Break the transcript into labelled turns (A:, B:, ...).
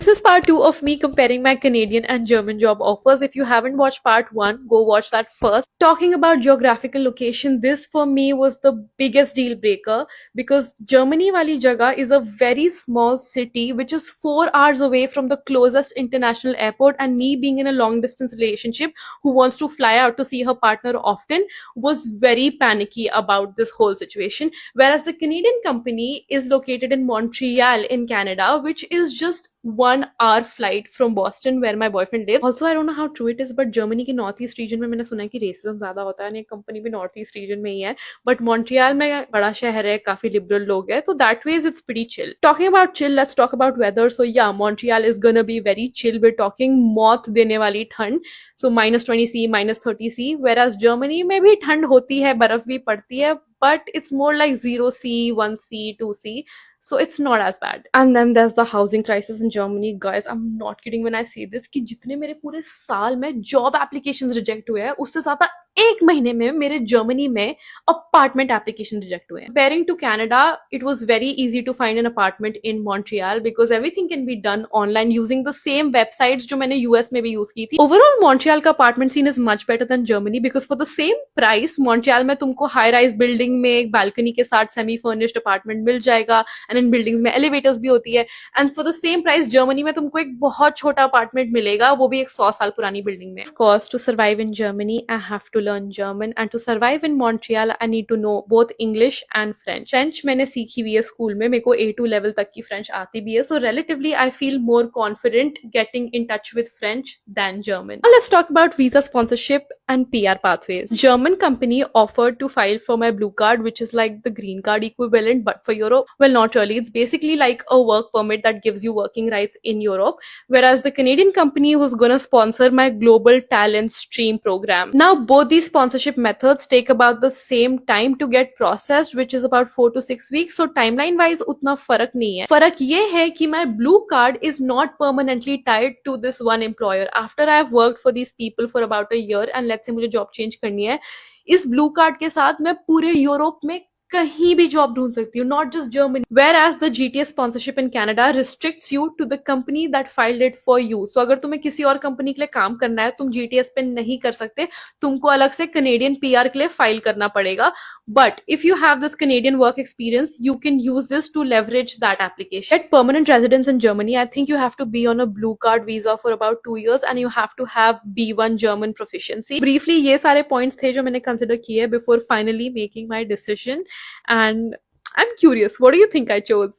A: This is part 2 of me comparing my Canadian and German job offers. If you haven't watched part 1, go watch that first. Talking about geographical location, this for me was the biggest deal breaker because Germany wali jagah is a very small city which is 4 hours away from the closest international airport, and me being in a long distance relationship who wants to fly out to see her partner often was very panicky about this whole situation. Whereas the Canadian company is located in Montreal in Canada, which is just 1 hour flight from Boston where my boyfriend lives. Also, I don't know how true it is, but Germany के north east region में मैंने सुना है कि racism ज्यादा होता है, और कंपनी भी नॉर्थ ईस्ट रीजन में ही है. बट मॉन्ट्रियल में बड़ा शहर है, काफी लिबरल लोग हैं, तो that ways it's pretty chill. Talking about chill, let's talk about weather. So yeah, Montreal is gonna be very chill. We talking मौत देने वाली ठंड. सो -20 C, -30 C. वेराज जर्मनी में भी ठंड होती है, बर्फ भी पड़ती है, but it's more like 0 C, 1 C, 2 C. So it's not as bad. And then there's the housing crisis in Germany. Guys, I'm not kidding when I say this कि जितने मेरे पूरे साल में job applications reject हुए हैं, उससे ज्यादा एक महीने में मेरे जर्मनी में अपार्टमेंट एप्लीकेशन रिजेक्ट हुए हैं. Comparing to Canada, it was very easy to find an apartment in Montreal because everything can be done online using the same websites जो मैंने US में भी यूज की थी. Overall, Montreal का apartment scene is much better than Germany because for the same price, Montreal में तुमको high rise building में एक balcony के साथ semi furnished apartment मिल जाएगा, and in buildings में elevators भी होती है. And for the same price, Germany में तुमको एक बहुत छोटा apartment मिलेगा, वो भी एक 100 साल पुरानी building में. Of course, to survive in Germany, I have to learn German, and to survive in Montreal I need to know both English and French. French मैंने सीखी हुई है स्कूल में, मेरे को A2 level तक की French आती भी है, so relatively I feel more confident getting in touch with French than German. Now let's talk about visa sponsorship and PR pathways. German company offered to file for my blue card, which is like the green card equivalent but for Europe. Well, not really. It's basically like a work permit that gives you working rights in Europe, whereas the Canadian company was gonna sponsor my global talent stream program. Now both these sponsorship methods take about the same time to get processed, which is about 4 to 6 weeks. So timeline wise उतना फर्क नहीं है. फर्क ये है कि my blue card is not permanently tied to this one employer. After I have worked for these people for about a year and let's say मुझे job change करनी है, इस blue card के साथ मैं पूरे यूरोप में कहीं भी जॉब ढूंढ सकती हूँ, not just Germany. Where as the GTS sponsorship in Canada restricts you to the company that filed it for you. So अगर तुम्हें किसी और कंपनी के लिए काम करना है, तुम GTS पे नहीं कर सकते, तुमको अलग से कनेडियन PR के लिए फाइल करना पड़ेगा. But if you have this Canadian work experience, you can use this to leverage that application. Get permanent residence in Germany, I think you have to be on a blue card visa for about 2 years and you have to have B1 German proficiency. Briefly, ये सारे points थे जो मैंने consider किए before finally making my decision. And I'm curious, what do you think I chose?